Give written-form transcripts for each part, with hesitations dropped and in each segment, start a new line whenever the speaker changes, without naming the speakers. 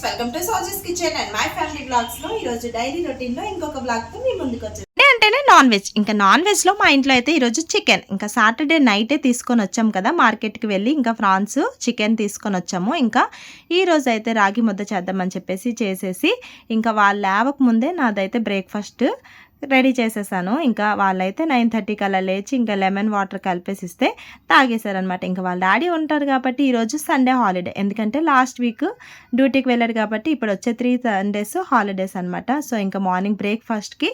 Welcome to Sojes kitchen and my family blogs లో ఈ రోజు డైలీ రొటీన్ లో ఇంకొక బ్లాగ్ తో మీ ముందుకు వచ్చాను. అంటేనే నాన్ వెజ్. ఇంకా నాన్ వెజ్ లో మా ఇంట్లో అయితే ఈరోజు చికెన్. ఇంకా సాటర్డే నైటే తీసుకొని వచ్చాం కదా మార్కెట్కి వెళ్ళి, ఇంకా ఫ్రాన్స్ చికెన్ తీసుకొని వచ్చాము. ఇంకా ఈ రోజు అయితే రాగి ముద్ద చేద్దామని చెప్పేసి చేసేసి, ఇంకా వాళ్ళు లేవక ముందే నాదైతే బ్రేక్ఫాస్ట్ రెడీ చేసేసాను. ఇంకా వాళ్ళైతే 9:30కి అలా లేచి ఇంకా లెమన్ వాటర్ కలిపేసిస్తే తాగేశారనమాట. ఇంకా వాళ్ళ డాడీ ఉంటారు కాబట్టి ఈరోజు సండే హాలిడే, ఎందుకంటే లాస్ట్ వీక్ డ్యూటీకి వెళ్ళారు కాబట్టి ఇప్పుడు వచ్చే 3 సండేస్ హాలిడేస్ అనమాట. సో ఇంకా మార్నింగ్ బ్రేక్ఫాస్ట్కి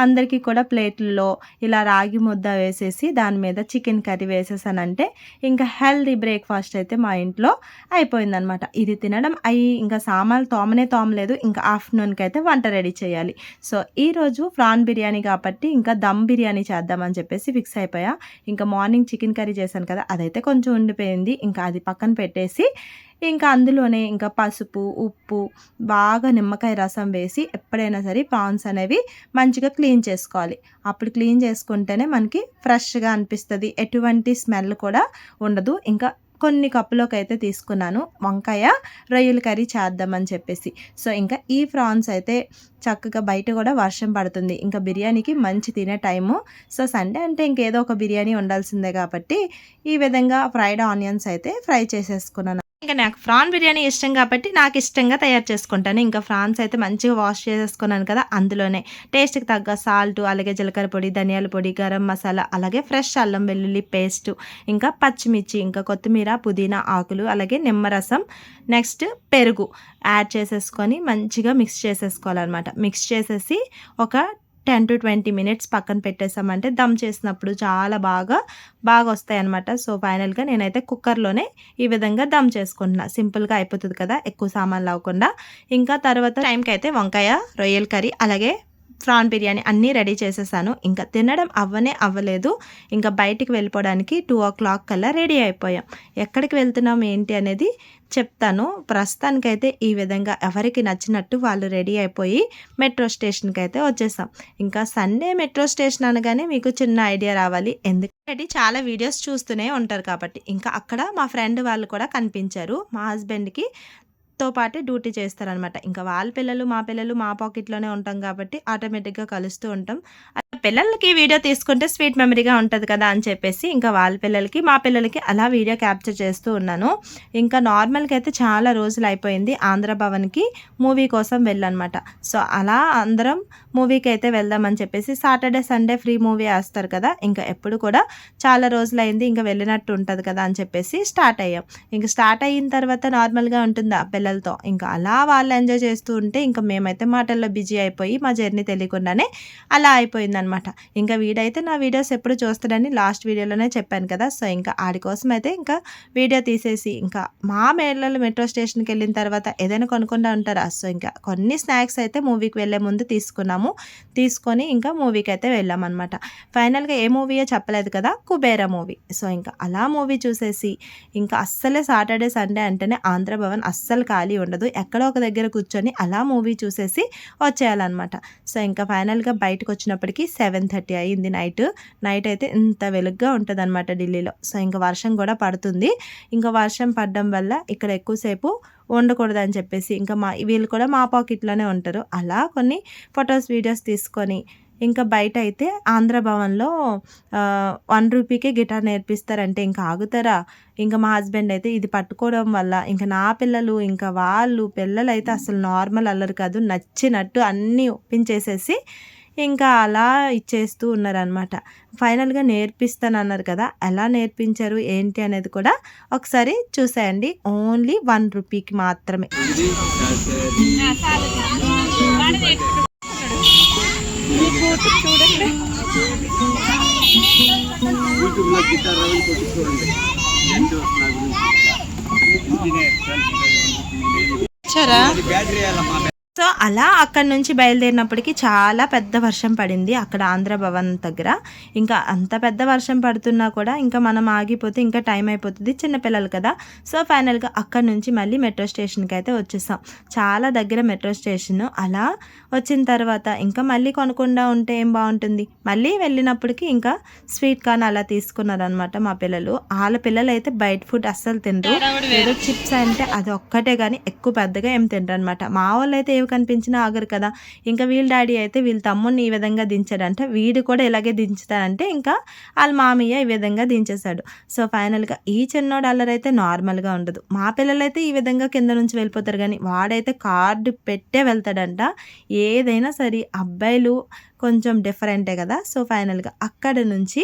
అందరికీ కూడా ప్లేట్లలో ఇలా రాగి ముద్ద వేసేసి దాని మీద చికెన్ కర్రీ వేసేసానంటే ఇంకా హెల్దీ బ్రేక్ఫాస్ట్ అయితే మా ఇంట్లో అయిపోయిందనమాట. ఇది తినడం ఇంకా సామాన్లు తోమలేదు. ఇంకా ఆఫ్టర్నూన్కి అయితే వంట రెడీ చేయాలి. సో ఈరోజు ప్రాన్ బిర్యానీ కాబట్టి ఇంకా దమ్ బిర్యానీ చేద్దామని చెప్పేసి ఫిక్స్ అయిపోయా. ఇంకా మార్నింగ్ చికెన్ కర్రీ చేశాను కదా, అదైతే కొంచెం ఉండిపోయింది. ఇంకా అది పక్కన పెట్టేసి ఇంకా అందులోనే ఇంకా పసుపు, ఉప్పు, బాగా నిమ్మకాయ రసం వేసి ఎప్పుడైనా సరే ప్రాన్స్ అనేవి మంచిగా క్లీన్ చేసుకోవాలి. అప్పుడు క్లీన్ చేసుకుంటేనే మనకి ఫ్రెష్గా అనిపిస్తుంది, ఎటువంటి స్మెల్ కూడా ఉండదు. ఇంకా కొన్ని కప్పులోకి అయితే తీసుకున్నాను వంకాయ రొయ్యల కర్రీ చేద్దామని చెప్పేసి. సో ఇంకా ఈ ప్రాన్స్ అయితే చక్కగా బయట కూడా వర్షం పడుతుంది, ఇంకా బిర్యానీకి మంచి తినే టైము. సో సండే అంటే ఇంకేదో ఒక బిర్యానీ ఉండాల్సిందే కాబట్టి ఈ విధంగా ఫ్రైడ్ ఆనియన్స్ అయితే ఫ్రై చేసేసుకున్నాను. ఇంకా నాకు ప్రాన్ బిర్యానీ ఇష్టం కాబట్టి నాకు ఇష్టంగా తయారు చేసుకుంటాను. ఇంకా ప్రాన్స్ అయితే మంచిగా వాష్ చేసేసుకున్నాను కదా, అందులోనే టేస్ట్కి తగ్గ సాల్ట్, అలాగే జీలకర్ర పొడి, ధనియాల పొడి, గరం మసాలా, అలాగే ఫ్రెష్ అల్లం వెల్లుల్లి పేస్ట్, ఇంకా పచ్చిమిర్చి, ఇంకా కొత్తిమీర, పుదీనా ఆకులు, అలాగే నిమ్మరసం, నెక్స్ట్ పెరుగు యాడ్ చేసేసుకొని మంచిగా మిక్స్ చేసేసుకోవాలన్నమాట. మిక్స్ చేసేసి ఒక 10 to 20 minutes పక్కన పెట్టేసామంటే దమ్ చేసినప్పుడు చాలా బాగా వస్తాయి అన్నమాట. సో ఫైనల్గా నేనైతే కుక్కర్లోనే ఈ విధంగా దమ్ చేసుకుంటున్నా. సింపుల్గా అయిపోతుంది కదా, ఎక్కువ సామాన్లు అవ్వకుండా. ఇంకా తర్వాత టైంకి అయితే వంకాయ రొయ్యల కర్రీ అలాగే ప్రాన్ బిర్యానీ అన్నీ రెడీ చేసేసాను. ఇంకా తినడం అవ్వలేదు. ఇంకా బయటికి వెళ్ళిపోవడానికి 2 o'clock కల్లా రెడీ అయిపోయాం. ఎక్కడికి వెళ్తున్నాం ఏంటి అనేది చెప్తాను. ప్రస్తుతానికైతే ఈ విధంగా ఎవరికి నచ్చినట్టు వాళ్ళు రెడీ అయిపోయి మెట్రో స్టేషన్కి అయితే వచ్చేసాం. ఇంకా సండే మెట్రో స్టేషన్ అనగానే మీకు చిన్న ఐడియా రావాలి, ఎందుకంటే చాలా వీడియోస్ చూస్తూనే ఉంటారు కాబట్టి. ఇంకా అక్కడ మా ఫ్రెండ్ వాళ్ళు కూడా కనిపించారు. మా హస్బెండ్కి తో పాటే డ్యూటీ చేస్తారనమాట. ఇంకా వాళ్ళ పిల్లలు మా పాకెట్లోనే ఉంటాం కాబట్టి ఆటోమేటిక్గా కలుస్తూ ఉంటాం. పిల్లలకి వీడియో తీసుకుంటే స్వీట్ మెమరీగా ఉంటుంది కదా అని చెప్పేసి ఇంకా వాళ్ళ పిల్లలకి మా పిల్లలకి అలా వీడియో క్యాప్చర్ చేస్తూ ఉన్నాను. ఇంకా నార్మల్గా అయితే చాలా రోజులు అయిపోయింది ఆంధ్ర భవన్కి మూవీ కోసం వెళ్ళనమాట. సో అలా అందరం మూవీకి అయితే వెళ్దామని చెప్పేసి సాటర్డే సండే ఫ్రీ మూవీ వేస్తారు కదా, ఇంకా ఎప్పుడు కూడా చాలా రోజులైంది ఇంకా వెళ్ళినట్టు ఉంటుంది కదా అని చెప్పేసి స్టార్ట్ అయ్యాం. ఇంకా స్టార్ట్ అయిన తర్వాత నార్మల్గా ఉంటుందా పిల్లలతో, ఇంకా అలా వాళ్ళు ఎంజాయ్ చేస్తూ ఉంటే ఇంకా మేమైతే మాటల్లో బిజీ అయిపోయి మా జర్నీ తెలియకుండానే అలా అయిపోయిందనమాట. ఇంకా వీడైతే నా వీడియోస్ ఎప్పుడు చూస్తాడని లాస్ట్ వీడియోలోనే చెప్పాను కదా. సో ఇంకా ఆడి కోసం అయితే ఇంకా వీడియో తీసేసి ఇంకా మా మేళ్ళలో మెట్రో స్టేషన్కి వెళ్ళిన తర్వాత ఏదైనా కొనుక్కుండా ఉంటారా. సో ఇంకా కొన్ని స్నాక్స్ అయితే మూవీకి వెళ్ళే ముందు తీసుకొని ఇంకా మూవీకి అయితే వెళ్ళామన్నమాట. ఫైనల్గా ఏ మూవీయో చెప్పలేదు కదా, కుబేరా మూవీ. సో ఇంకా అలా మూవీ చూసేసి ఇంకా అస్సలే సాటర్డే సండే అంటేనే ఆంధ్ర భవన్ అస్సలు ఖాళీ ఉండదు. ఎక్కడో ఒక దగ్గర కూర్చొని అలా మూవీ చూసేసి వచ్చేయాలన్నమాట. సో ఇంకా ఫైనల్గా బయటకు వచ్చినప్పటికీ 7:30 అయ్యింది నైట్ అయితే ఇంత వెలుగ్గా ఉంటుంది అనమాట ఢిల్లీలో. సో ఇంకా వర్షం కూడా పడుతుంది. ఇంకా వర్షం పడడం వల్ల ఇక్కడ ఎక్కువసేపు ఉండకూడదు అని చెప్పేసి ఇంకా వీళ్ళు కూడా మా పాకెట్లోనే ఉంటారు. అలా కొన్ని ఫొటోస్ వీడియోస్ తీసుకొని ఇంకా బయట అయితే ఆంధ్ర భవన్లో 1 రూపీకే గిటార్ నేర్పిస్తారంటే ఇంకా ఆగుతారా. ఇంకా మా హస్బెండ్ అయితే ఇది పట్టుకోవడం వల్ల ఇంకా నా పిల్లలు ఇంకా పిల్లలు అయితే అసలు నార్మల్ అల్లరు కాదు, నచ్చినట్టు అన్నీ ఒప్పించేసేసి ఇంకా అలా ఇచ్చేస్తూ ఉన్నారనమాట. ఫైనల్గా నేర్పిస్తానన్నారు కదా, ఎలా నేర్పించారు ఏంటి అనేది కూడా ఒకసారి చూసేయండి. ఓన్లీ 1 రూపీకి మాత్రమే. సో అలా అక్కడి నుంచి బయలుదేరినప్పటికీ చాలా పెద్ద వర్షం పడింది అక్కడ ఆంధ్ర భవన్ దగ్గర. ఇంకా అంత పెద్ద వర్షం పడుతున్నా కూడా ఇంకా మనం ఆగిపోతే ఇంకా టైం అయిపోతుంది, చిన్నపిల్లలు కదా. సో ఫైనల్గా అక్కడి నుంచి మళ్ళీ మెట్రో స్టేషన్కి అయితే వచ్చేసాం. చాలా దగ్గర మెట్రో స్టేషన్. అలా వచ్చిన తర్వాత ఇంకా మళ్ళీ కొనకుండా ఉంటే ఏం బాగుంటుంది, మళ్ళీ వెళ్ళినప్పటికీ ఇంకా స్వీట్ కార్న్ అలా తీసుకున్నారనమాట మా పిల్లలు. వాళ్ళ పిల్లలు అయితే బయట ఫుడ్ అస్సలు తినరు, ఏదో చిప్స్ అంటే అది ఒక్కటే కానీ ఎక్కువ పెద్దగా ఏం తినరు అనమాట. మా వాళ్ళు అయితే కనిపించినా ఆగరు కదా. ఇంకా వీళ్ళ డాడీ అయితే వీళ్ళ తమ్ముడిని ఈ విధంగా దించాడంట, వీడు కూడా ఇలాగే దించుతాడంటే ఇంకా వాళ్ళ మామయ్య ఈ విధంగా దించేశాడు. సో ఫైనల్గా ఈ చిన్నోడు అల్లరైతే నార్మల్గా ఉండదు. మా పిల్లలైతే ఈ విధంగా కింద నుంచి వెళ్ళిపోతారు, కానీ వాడైతే కార్డు పెట్టే వెళ్తాడంట. ఏదైనా సరే అబ్బాయిలు కొంచెం డిఫరెంటే కదా. సో ఫైనల్గా అక్కడ నుంచి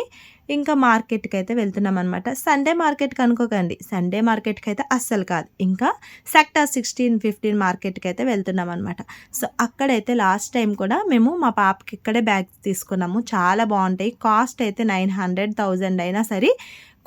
ఇంకా మార్కెట్కి అయితే వెళ్తున్నాం అనమాట. సండే మార్కెట్కి అనుకోకండి, సండే మార్కెట్కి అయితే అస్సలు కాదు, ఇంకా సెక్టార్ 16-15 మార్కెట్కి అయితే వెళ్తున్నాం అనమాట. సో అక్కడైతే లాస్ట్ టైం కూడా మేము మా పాపకి ఇక్కడే బ్యాగ్స్ తీసుకున్నాము. చాలా బాగుంటాయి, కాస్ట్ అయితే 900-1000 అయినా సరే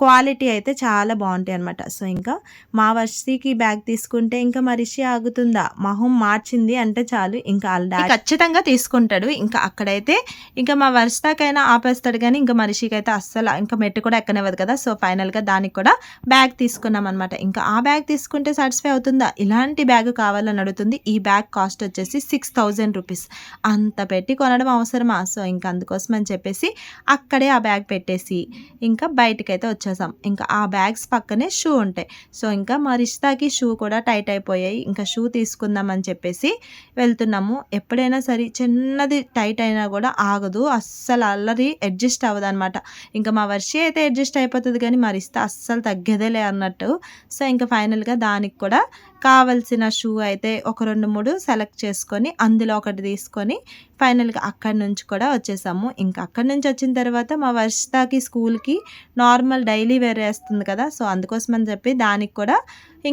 క్వాలిటీ అయితే చాలా బాగుంటాయి అనమాట. సో ఇంకా మా వర్షికి బ్యాగ్ తీసుకుంటే ఇంకా మా రిషి ఆగుతుందా, మొహం మార్చింది అంటే చాలు ఇంకా వాళ్ళ ఖచ్చితంగా తీసుకుంటాడు. ఇంకా అక్కడైతే ఇంకా మా వర్షికైనా ఆపేస్తాడు, కానీ ఇంకా మా రిషికి అయితే అస్సలు ఇంకా మెట్టు కూడా ఎక్కనివ్వదు కదా. సో ఫైనల్గా దానికి కూడా బ్యాగ్ తీసుకున్నాం అనమాట. ఇంకా ఆ బ్యాగ్ తీసుకుంటే సాటిస్ఫై అవుతుందా, ఇలాంటి బ్యాగ్ కావాలని అడుగుతుంది. ఈ బ్యాగ్ కాస్ట్ వచ్చేసి 6000 రూపీస్. అంత పెట్టి కొనడం అవసరమా? సో ఇంకా అందుకోసం అని చెప్పేసి అక్కడే ఆ బ్యాగ్ పెట్టేసి ఇంకా బయటకైతే వచ్చేసాం. ఇంకా ఆ బ్యాగ్స్ పక్కనే షూ ఉంటాయి. సో ఇంకా మా రిష్తాకి షూ కూడా టైట్ అయిపోయాయి, ఇంకా షూ తీసుకుందామని చెప్పేసి వెళ్తున్నాము. ఎప్పుడైనా సరే చిన్నది టైట్ అయినా కూడా ఆగదు, అస్సలు అల్లరి అడ్జస్ట్ అవ్వదు అనమాట. ఇంకా మా వర్షి అయితే అడ్జస్ట్ అయిపోతుంది, కానీ మా రిష్తా అస్సలు తగ్గేదేలే అన్నట్టు. సో ఇంకా ఫైనల్గా దానికి కూడా కావలసిన షూ అయితే ఒక 2-3 సెలెక్ట్ చేసుకొని అందులో ఒకటి తీసుకొని ఫైనల్గా అక్కడి నుంచి కూడా వచ్చేసాము. ఇంకా అక్కడి నుంచి వచ్చిన తర్వాత మా వర్షితాకి స్కూల్కి నార్మల్ డైలీ వేర్ వేస్తుంది కదా. సో అందుకోసం అని చెప్పి దానికి కూడా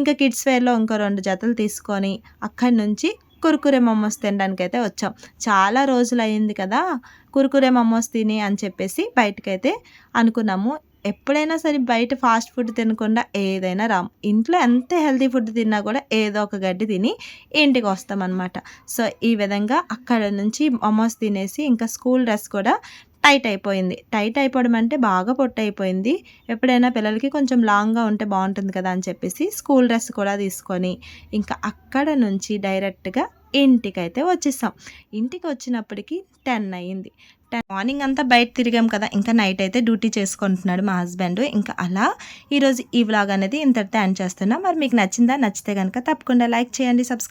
ఇంకా కిడ్స్ వేర్లో ఇంకో 2 జతలు తీసుకొని అక్కడి నుంచి కుర్కురే మోమోస్ తినడానికి అయితే వచ్చాం. చాలా రోజులు అయింది కదా కుర్కురే మోమోస్ తిని అని చెప్పేసి బయటకైతే అనుకున్నాము. ఎప్పుడైనా సరే బయట ఫాస్ట్ ఫుడ్ తినకుండా ఏదైనా రామ్, ఇంట్లో ఎంత హెల్తీ ఫుడ్ తిన్నా కూడా ఏదో ఒక గడ్డి తిని ఇంటికి వస్తామన్నమాట. సో ఈ విధంగా అక్కడ నుంచి మోమోస్ తినేసి ఇంకా స్కూల్ డ్రెస్ కూడా టైట్ అయిపోయింది. టైట్ అయిపోవడం అంటే బాగా పొట్టు అయిపోయింది. ఎప్పుడైనా పిల్లలకి కొంచెం లాంగ్గా ఉంటే బాగుంటుంది కదా అని చెప్పేసి స్కూల్ డ్రెస్ కూడా తీసుకొని ఇంకా అక్కడ నుంచి డైరెక్ట్గా ఇంటికైతే వచ్చేసాం. ఇంటికి వచ్చినప్పటికి 10 అయ్యింది. మార్నింగ్ అంతా బయట తిరిగాం కదా, ఇంకా నైట్ అయితే డ్యూటీ చేసుకుంటున్నాడు మా హస్బెండ్. ఇంకా అలా ఈరోజు ఈ వ్లాగ్ అనేది ఇంతటితో ఎండ్ చేస్తున్నా. మరి మీకు నచ్చిందా? నచ్చితే కనుక తప్పకుండా లైక్ చేయండి, సబ్స్క్రైబ్